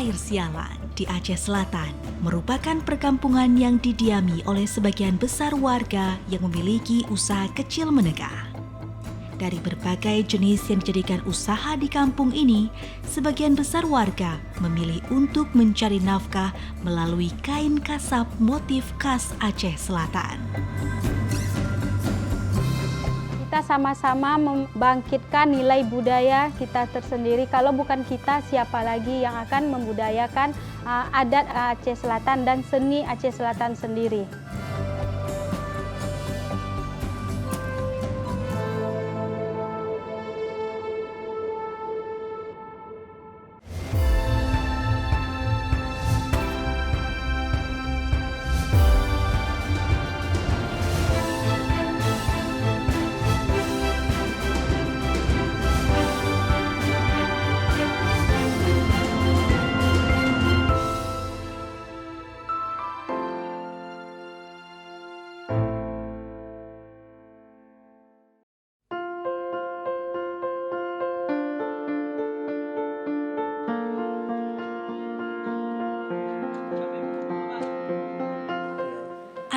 Air Sialan di Aceh Selatan merupakan perkampungan yang didiami oleh sebagian besar warga yang memiliki usaha kecil menengah. Dari berbagai jenis yang dijadikan usaha di kampung ini, sebagian besar warga memilih untuk mencari nafkah melalui kain kasab motif khas Aceh Selatan. Kita sama-sama membangkitkan nilai budaya kita tersendiri. Kalau bukan kita, siapa lagi yang akan membudayakan adat Aceh Selatan dan seni Aceh Selatan sendiri.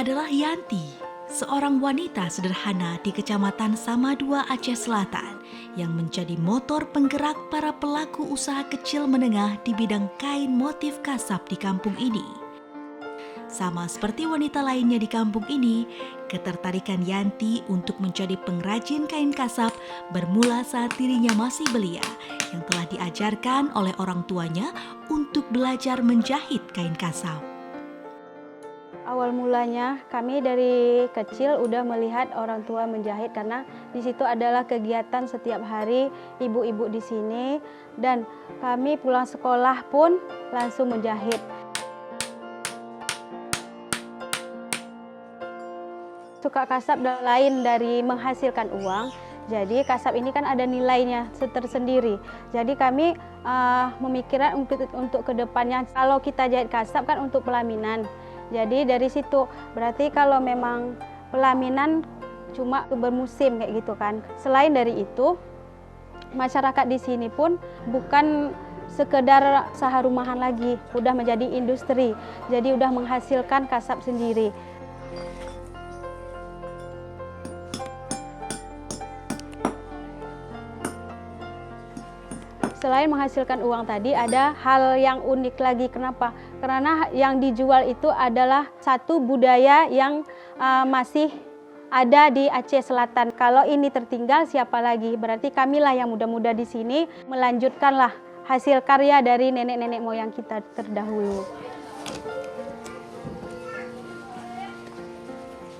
Adalah Yanti, seorang wanita sederhana di Kecamatan Samadua, Aceh Selatan yang menjadi motor penggerak para pelaku usaha kecil menengah di bidang kain motif kasab di kampung ini. Sama seperti wanita lainnya di kampung ini, ketertarikan Yanti untuk menjadi pengrajin kain kasab bermula saat dirinya masih belia yang telah diajarkan oleh orang tuanya untuk belajar menjahit kain kasab. Awal mulanya kami dari kecil udah melihat orang tua menjahit karena di situ adalah kegiatan setiap hari ibu-ibu di sini dan kami pulang sekolah pun langsung menjahit. Suka kasab lain dari menghasilkan uang. Jadi kasab ini kan ada nilainya tersendiri. Jadi kami memikirkan untuk kedepannya kalau kita jahit kasab kan untuk pelaminan. Jadi dari situ berarti kalau memang pelaminan cuma bermusim kayak gitu kan. Selain dari itu, masyarakat di sini pun bukan sekedar usaha rumahan lagi, udah menjadi industri. Jadi udah menghasilkan kasab sendiri. Selain menghasilkan uang tadi, ada hal yang unik lagi. Kenapa? Karena yang dijual itu adalah satu budaya yang masih ada di Aceh Selatan. Kalau ini tertinggal, siapa lagi? Berarti kamilah yang muda-muda di sini melanjutkanlah hasil karya dari nenek-nenek moyang kita terdahulu.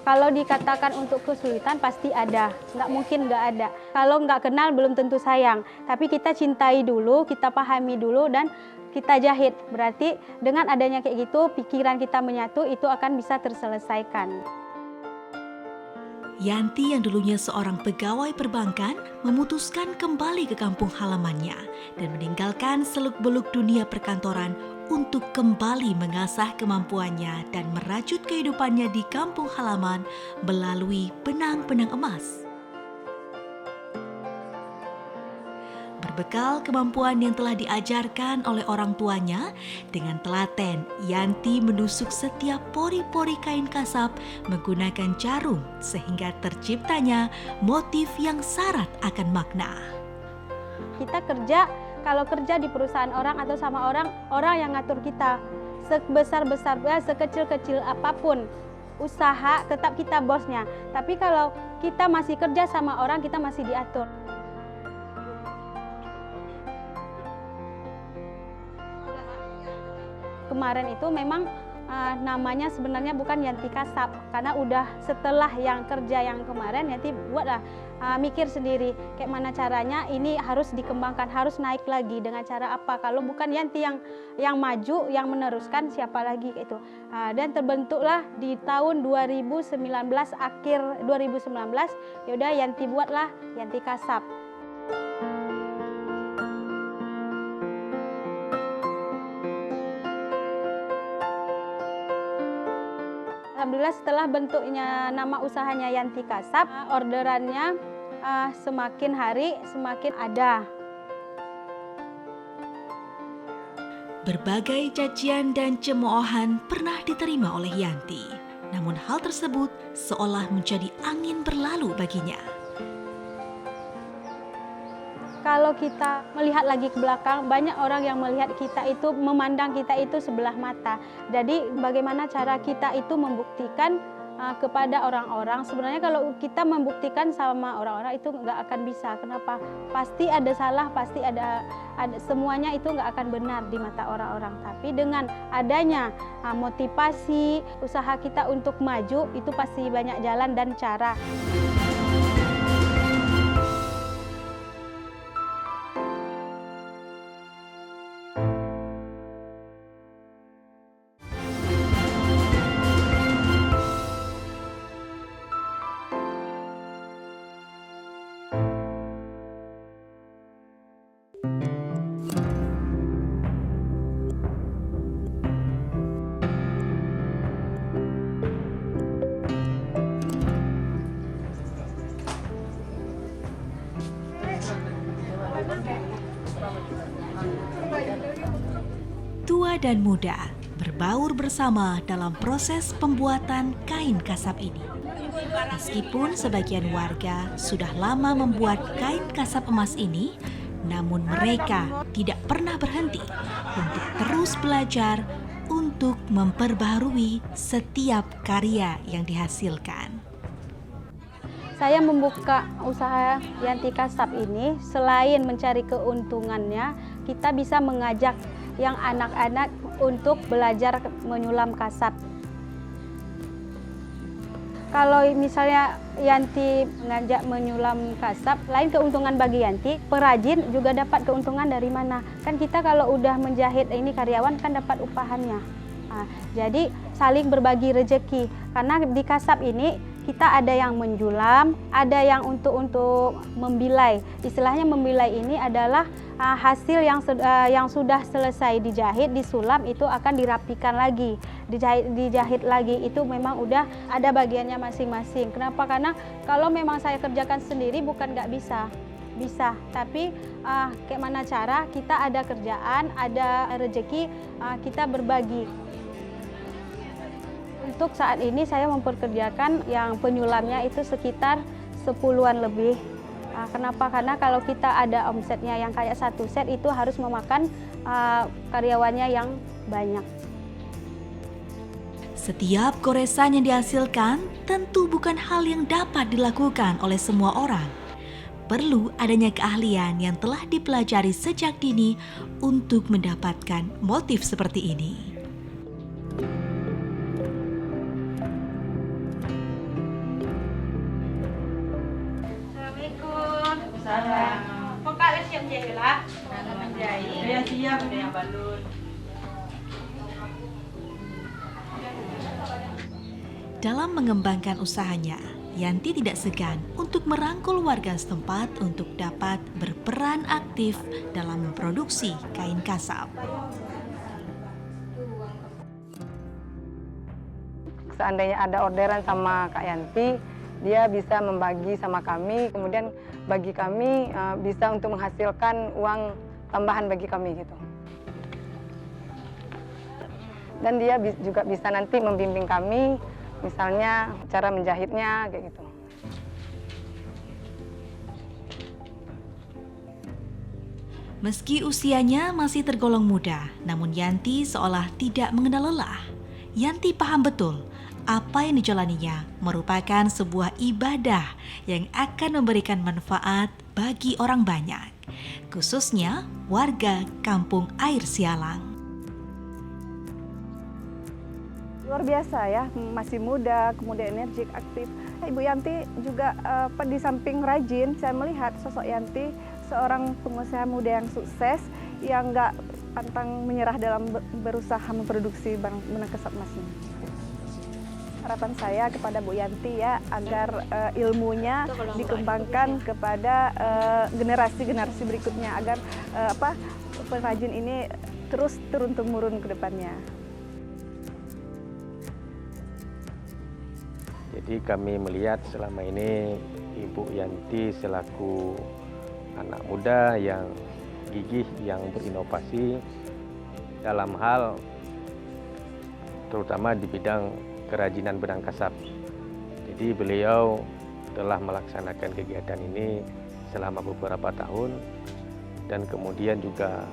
Kalau dikatakan untuk kesulitan pasti ada, nggak mungkin nggak ada. Kalau nggak kenal belum tentu sayang, tapi kita cintai dulu, kita pahami dulu dan kita jahit. Berarti dengan adanya kayak gitu, pikiran kita menyatu itu akan bisa terselesaikan. Yanti yang dulunya seorang pegawai perbankan memutuskan kembali ke kampung halamannya dan meninggalkan seluk-beluk dunia perkantoran untuk kembali mengasah kemampuannya dan merajut kehidupannya di kampung halaman melalui benang-benang emas. Berbekal kemampuan yang telah diajarkan oleh orang tuanya, dengan telaten Yanti menusuk setiap pori-pori kain kasab menggunakan jarum sehingga terciptanya motif yang syarat akan makna. Kita kerja, kalau kerja di perusahaan orang atau sama orang yang ngatur kita. Sebesar-besarnya, sekecil-kecil apapun usaha tetap kita bosnya. Tapi kalau kita masih kerja sama orang, kita masih diatur. Kemarin itu memang namanya sebenarnya bukan Yanti Kasab karena udah setelah yang kerja yang kemarin Yanti buatlah mikir sendiri kayak mana caranya ini harus dikembangkan, harus naik lagi dengan cara apa. Kalau bukan Yanti yang maju, yang meneruskan siapa lagi kayak itu. Dan terbentuklah di tahun 2019 akhir 2019 yaudah Yanti buatlah Yanti Kasab. Alhamdulillah setelah bentuknya nama usahanya Yanti Kasab, orderannya semakin hari semakin ada. Berbagai cacian dan cemoohan pernah diterima oleh Yanti. Namun hal tersebut seolah menjadi angin berlalu baginya. Kalau kita melihat lagi ke belakang, banyak orang yang melihat kita itu, memandang kita itu sebelah mata. Jadi bagaimana cara kita itu membuktikan kepada orang-orang. Sebenarnya kalau kita membuktikan sama orang-orang itu nggak akan bisa. Kenapa? Pasti ada salah, pasti ada semuanya itu nggak akan benar di mata orang-orang. Tapi dengan adanya motivasi, usaha kita untuk maju, itu pasti banyak jalan dan cara. Tua dan muda berbaur bersama dalam proses pembuatan kain kasab ini. Meskipun sebagian warga sudah lama membuat kain kasab emas ini, namun mereka tidak pernah berhenti untuk terus belajar untuk memperbaharui setiap karya yang dihasilkan. Saya membuka usaha Yanti Kasab ini, selain mencari keuntungannya, kita bisa mengajak yang anak-anak untuk belajar menyulam kasab. Kalau misalnya Yanti mengajak menyulam kasab, lain keuntungan bagi Yanti, perajin juga dapat keuntungan dari mana? Kan kita kalau udah menjahit ini karyawan kan dapat upahannya. Nah, jadi saling berbagi rezeki, karena di kasab ini kita ada yang menjulam, ada yang untuk membilai. Istilahnya membilai ini adalah hasil yang sudah selesai dijahit, disulam, itu akan dirapikan lagi, dijahit lagi. Itu memang udah ada bagiannya masing-masing. Kenapa? Karena kalau memang saya kerjakan sendiri bukan nggak bisa, tapi kayak mana cara kita ada kerjaan, ada rezeki, kita berbagi. Untuk saat ini saya memperkerjakan yang penyulamnya itu sekitar 10-an lebih. Kenapa? Karena kalau kita ada omsetnya yang kayak 1 set itu harus memakan karyawannya yang banyak. Setiap goresan yang dihasilkan tentu bukan hal yang dapat dilakukan oleh semua orang. Perlu adanya keahlian yang telah dipelajari sejak dini untuk mendapatkan motif seperti ini. Pokoknya siap jahit lah. Saya siap dengan balon. Dalam mengembangkan usahanya, Yanti tidak segan untuk merangkul warga setempat untuk dapat berperan aktif dalam memproduksi kain kasab. Seandainya ada orderan sama Kak Yanti, dia bisa membagi sama kami, kemudian bagi kami bisa untuk menghasilkan uang tambahan bagi kami gitu. Dan dia juga bisa nanti membimbing kami, misalnya cara menjahitnya kayak gitu. Meski usianya masih tergolong muda, namun Yanti seolah tidak mengenal lelah. Yanti paham betul apa yang dijalaninya merupakan sebuah ibadah yang akan memberikan manfaat bagi orang banyak, khususnya warga Kampung Air Sialang. Luar biasa ya, masih muda, kemudian energik, aktif. Ibu Yanti juga di samping rajin, saya melihat sosok Yanti seorang pengusaha muda yang sukses, yang nggak pantang menyerah dalam berusaha memproduksi benang kasab emas ini. Harapan saya kepada Bu Yanti ya, agar ilmunya dikembangkan kepada generasi-generasi berikutnya, agar pengrajin ini terus turun-temurun ke depannya. Jadi kami melihat selama ini Ibu Yanti selaku anak muda yang gigih, yang berinovasi, dalam hal terutama di bidang kerajinan benang kasap. Jadi beliau telah melaksanakan kegiatan ini selama beberapa tahun dan kemudian juga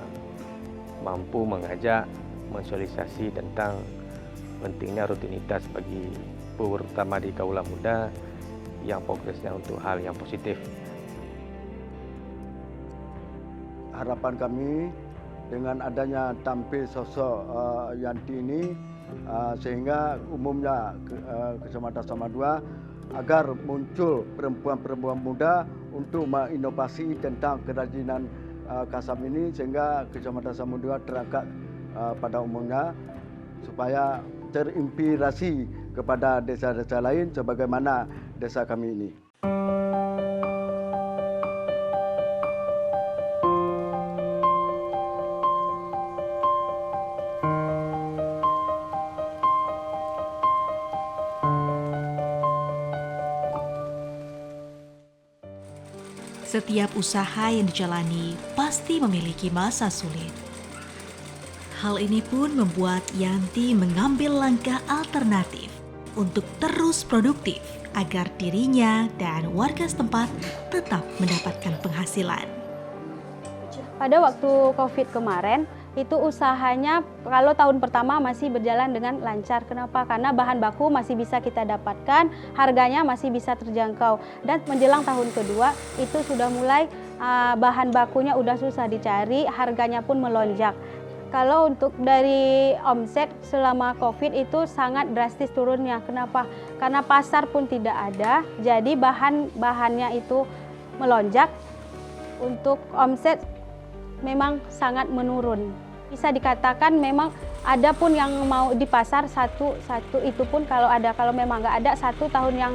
mampu mengajak mensosialisasi tentang pentingnya rutinitas bagi terutama di kaula muda yang progresnya untuk hal yang positif. Harapan kami dengan adanya tampil sosok Yanti ini sehingga umumnya Kecamatan Samadua agar muncul perempuan-perempuan muda untuk menginovasi tentang kerajinan kasab ini sehingga Kecamatan Samadua terangkat pada umumnya supaya terinspirasi kepada desa-desa lain sebagaimana desa kami ini. Setiap usaha yang dijalani pasti memiliki masa sulit. Hal ini pun membuat Yanti mengambil langkah alternatif untuk terus produktif agar dirinya dan warga setempat tetap mendapatkan penghasilan. Pada waktu COVID kemarin, itu usahanya kalau tahun pertama masih berjalan dengan lancar. Kenapa? Karena bahan baku masih bisa kita dapatkan, harganya masih bisa terjangkau. Dan menjelang tahun kedua, itu sudah mulai bahan bakunya udah susah dicari, harganya pun melonjak. Kalau untuk dari omset selama COVID itu sangat drastis turunnya. Kenapa? Karena pasar pun tidak ada, jadi bahannya itu melonjak. Untuk omset memang sangat menurun. Bisa dikatakan memang ada pun yang mau di pasar satu itu pun kalau ada, kalau memang nggak ada 1 tahun yang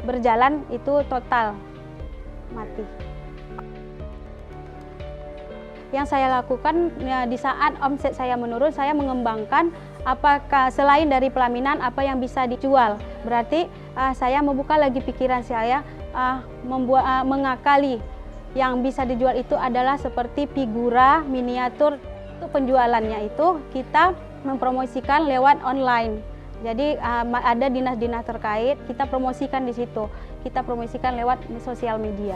berjalan itu total mati. Yang saya lakukan ya, di saat omset saya menurun, saya mengembangkan apakah selain dari pelaminan apa yang bisa dijual. Berarti saya membuka lagi pikiran saya, mengakali yang bisa dijual itu adalah seperti figura, miniatur. Untuk penjualannya itu kita mempromosikan lewat online. Jadi ada dinas-dinas terkait, kita promosikan di situ. Kita promosikan lewat sosial media.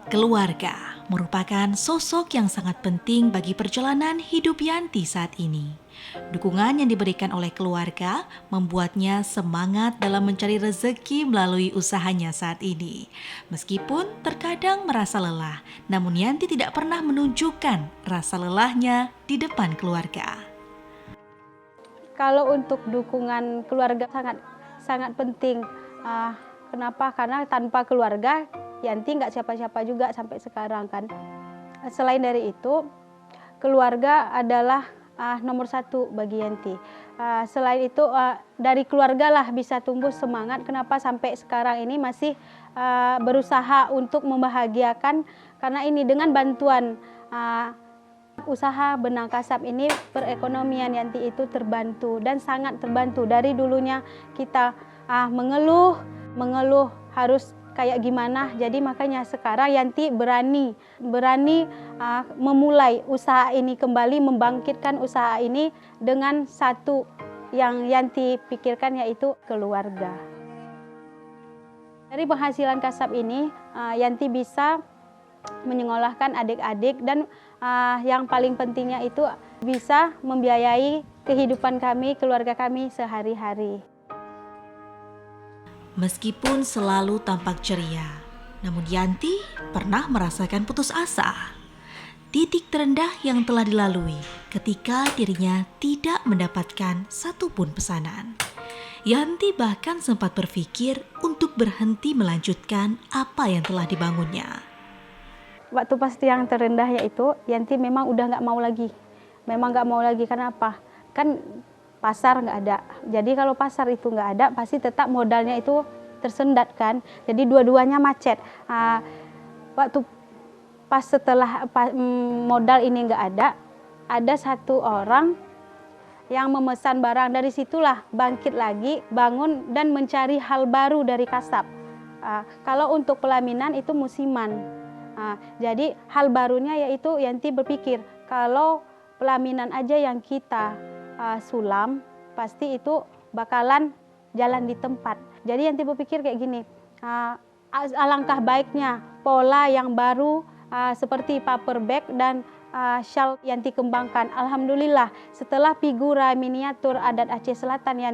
Keluarga merupakan sosok yang sangat penting bagi perjalanan hidup Yanti saat ini. Dukungan yang diberikan oleh keluarga membuatnya semangat dalam mencari rezeki melalui usahanya saat ini. Meskipun terkadang merasa lelah, namun Yanti tidak pernah menunjukkan rasa lelahnya di depan keluarga. Kalau untuk dukungan keluarga sangat penting. Kenapa? Karena tanpa keluarga Yanti nggak siapa-siapa juga sampai sekarang kan. Selain dari itu, keluarga adalah nomor 1 bagi Yanti. Selain itu, dari keluarga lah bisa tumbuh semangat. Kenapa sampai sekarang ini masih berusaha untuk membahagiakan. Karena ini dengan bantuan usaha benang kasap ini, perekonomian Yanti itu terbantu dan sangat terbantu. Dari dulunya kita mengeluh harus kayak gimana, jadi makanya sekarang Yanti berani memulai usaha ini kembali, membangkitkan usaha ini dengan satu yang Yanti pikirkan, yaitu keluarga. Dari penghasilan kasab ini Yanti bisa menyekolahkan adik-adik dan yang paling pentingnya itu bisa membiayai kehidupan kami, keluarga kami sehari-hari. Meskipun selalu tampak ceria, namun Yanti pernah merasakan putus asa. titik terendah yang telah dilalui ketika dirinya tidak mendapatkan satupun pesanan. Yanti bahkan sempat berpikir untuk berhenti melanjutkan apa yang telah dibangunnya. Waktu pasti yang terendah yaitu Yanti memang udah nggak mau lagi. Memang nggak mau lagi, karena apa? Kan pasar nggak ada. Jadi kalau pasar itu nggak ada, pasti tetap modalnya itu tersendat kan. Jadi dua-duanya macet. Waktu pas setelah modal ini nggak ada satu orang yang memesan barang. Dari situlah bangkit lagi, bangun dan mencari hal baru dari kasab. Kalau untuk pelaminan itu musiman. Jadi hal barunya yaitu Yanti berpikir kalau pelaminan aja yang kita sulam, pasti itu bakalan jalan di tempat. Jadi Yanti berpikir kayak gini, alangkah baiknya pola yang baru seperti paper bag dan shawl Yanti kembangkan. Alhamdulillah setelah figura miniatur adat Aceh Selatan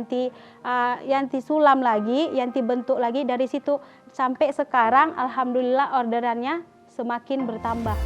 Yanti sulam lagi, Yanti bentuk lagi, dari situ sampai sekarang alhamdulillah orderannya semakin bertambah.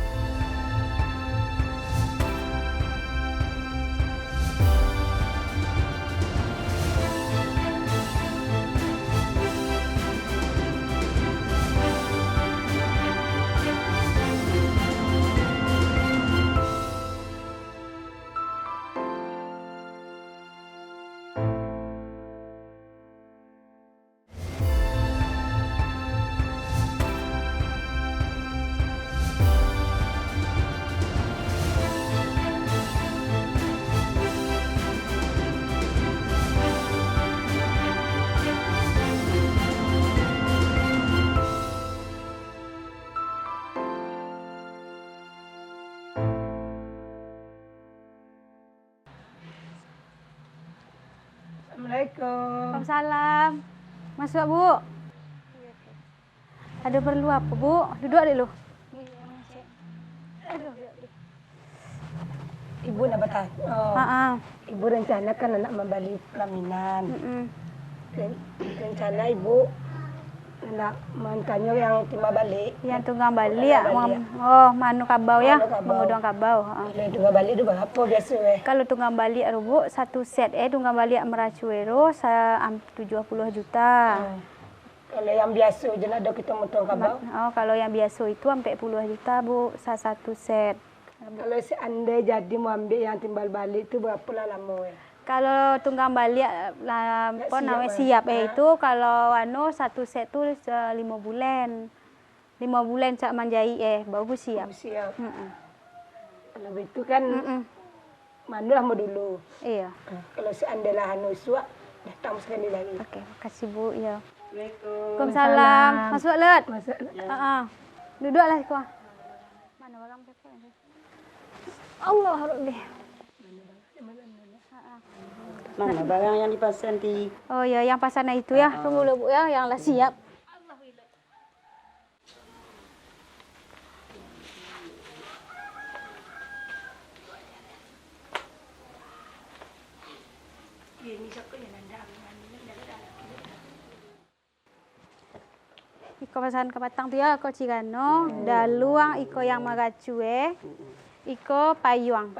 Assalamualaikum. Waalaikumsalam. Masuk Bu. Ada perlu apa Bu? Duduk dulu. Ibu nak bertanya, ibu rencana kan nak membeli pelaminan. Rencana ibu nak mentanya yang timba balik. Yang tunggang balik ya? Oh, manu kabau ya? Mengudang kabau. Kalau tunggal balik itu berapa biasa? Kalau tunggang balik Bu, satu set tunggang balik meracuero 70 juta. Kalau yang biasa je nak ada kita motong kabau. Oh, kalau yang biasa itu sampai 10 juta Bu, satu set. Kalau seandainya jadi mau ambil yang timbal balik itu berapa lama? Kalau tunggang balik siap itu kalau satu set tu 5 bulan. 5 bulan cak manjai baru siap. Siap. Kalau itu kan mandulah mau dulu. Iya. Kalau seandainya suak datang sekali lagi. Okey, makasih Bu ya. Waalaikumsalam. Masuk Lut. Masuk. Duduklah kau. Mana orang paper ni? Allah Rabbi. Mana barang yang dipesan di? Oh ya, yang pasangan itu ya. Tunggu dulu Bu ya, yang lah siap. Iko pasan ke batang tu ya, iko cigano, daluang iko yang magacue, iko payuang.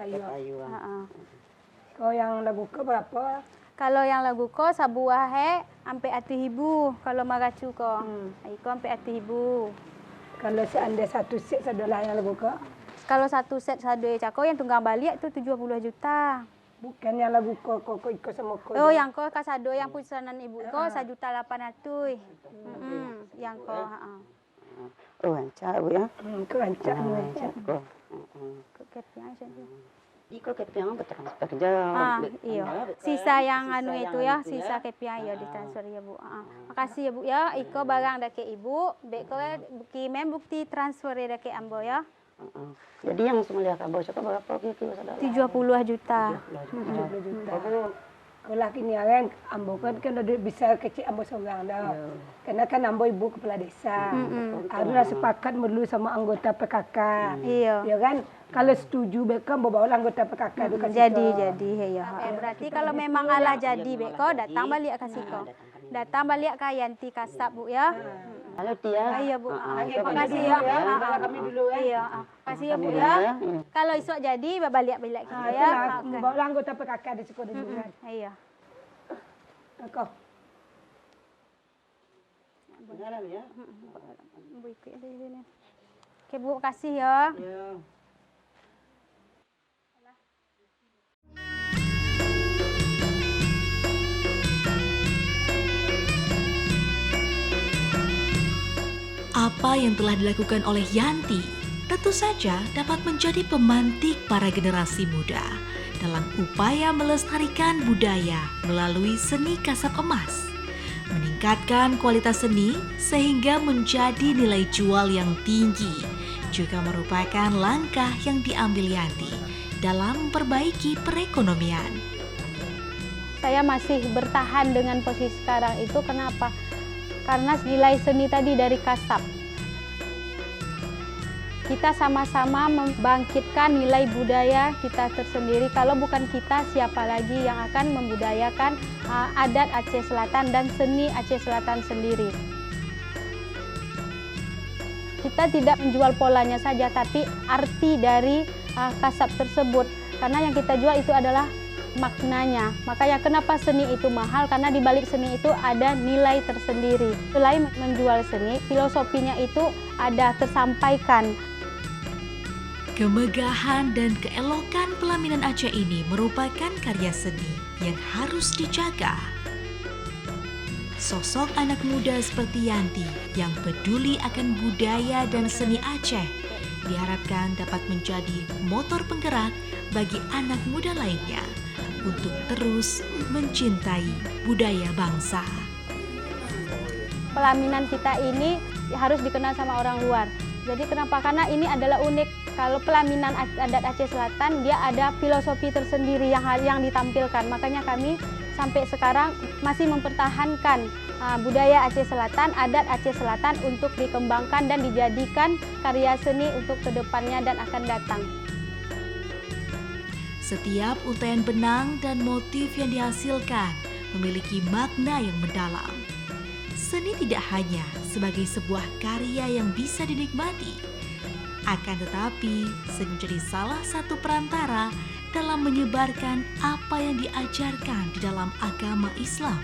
Kau yang lagu ke berapa? Kalau yang lagu ko sabuah sampai ati ibu. Kalau magacu ko, iko sampai ati ibu. Kalau seandainya satu set adalah yang lagu ke? Kalau satu set sadu cako yang tunggang balik tu 70 juta. Bukan yang lagu ko iko sama ko. Oh, yang ko kasado yang pesanan ibu ko 1.800.000. Yang ko, Oh, rancak Bu ya. Kau rancak. Iko kepiang bertransfer je. Iya. Sisa yang itu ya, sisa kepiang ya ditransfer ya Bu. Makasih ya Bu ya. Iko barang dak ke ibu, bek ko kirim bukti transfer dak ke ambo ya. Jadi yang semula kabau cakap berapa kilo saudara? 70 juta. 70 juta. Kalau kini kan ambo kan ada bisa kecil ambo seorang dah. Karena kan ambo ibu kepala desa. Harus sepakat dulu sama anggota PKK. Iya. Ya kan? Kalau setuju beka bawa anggota PKK itu kan. Jadi ya. Berarti kalau memang Allah jadi beko datang balik ke siko. datang balik ke Yanti Kasab Bu ya. Halo Tia. Iya Bu. Terima kami kasih dulu ya. ya, kalau kami dulu ya. Iya, kasih ya Bu Kami ya. dulu ya. Kalau esok jadi balik kita Nah, ya. itulah, Oke. bawa anggota PKK di sekolah dulu kan. Iya. Kau. Sekarang ya. Bu ikut di sini. Oke Bu, kasih ya. Ya. Apa yang telah dilakukan oleh Yanti tentu saja dapat menjadi pemantik para generasi muda dalam upaya melestarikan budaya melalui seni kasab emas, meningkatkan kualitas seni sehingga menjadi nilai jual yang tinggi, juga merupakan langkah yang diambil Yanti dalam memperbaiki perekonomian. Saya masih bertahan dengan posisi sekarang itu kenapa? Karena nilai seni tadi dari kasab. Kita sama-sama membangkitkan nilai budaya kita tersendiri. Kalau bukan kita, siapa lagi yang akan membudayakan adat Aceh Selatan dan seni Aceh Selatan sendiri. Kita tidak menjual polanya saja, tapi arti dari kasab tersebut. Karena yang kita jual itu adalah maknanya. Makanya kenapa seni itu mahal, karena di balik seni itu ada nilai tersendiri. Selain menjual seni, filosofinya itu ada tersampaikan. Kemegahan dan keelokan pelaminan Aceh ini merupakan karya seni yang harus dijaga. Sosok anak muda seperti Yanti yang peduli akan budaya dan seni Aceh diharapkan dapat menjadi motor penggerak bagi anak muda lainnya untuk terus mencintai budaya bangsa. Pelaminan kita ini harus dikenal sama orang luar. Jadi kenapa? Karena ini adalah unik. Kalau pelaminan adat Aceh Selatan, dia ada filosofi tersendiri yang ditampilkan. Makanya kami sampai sekarang masih mempertahankan budaya Aceh Selatan, adat Aceh Selatan untuk dikembangkan dan dijadikan karya seni untuk kedepannya dan akan datang. Setiap untaian benang dan motif yang dihasilkan memiliki makna yang mendalam. Seni tidak hanya sebagai sebuah karya yang bisa dinikmati, akan tetapi seni menjadi salah satu perantara dalam menyebarkan apa yang diajarkan di dalam agama Islam.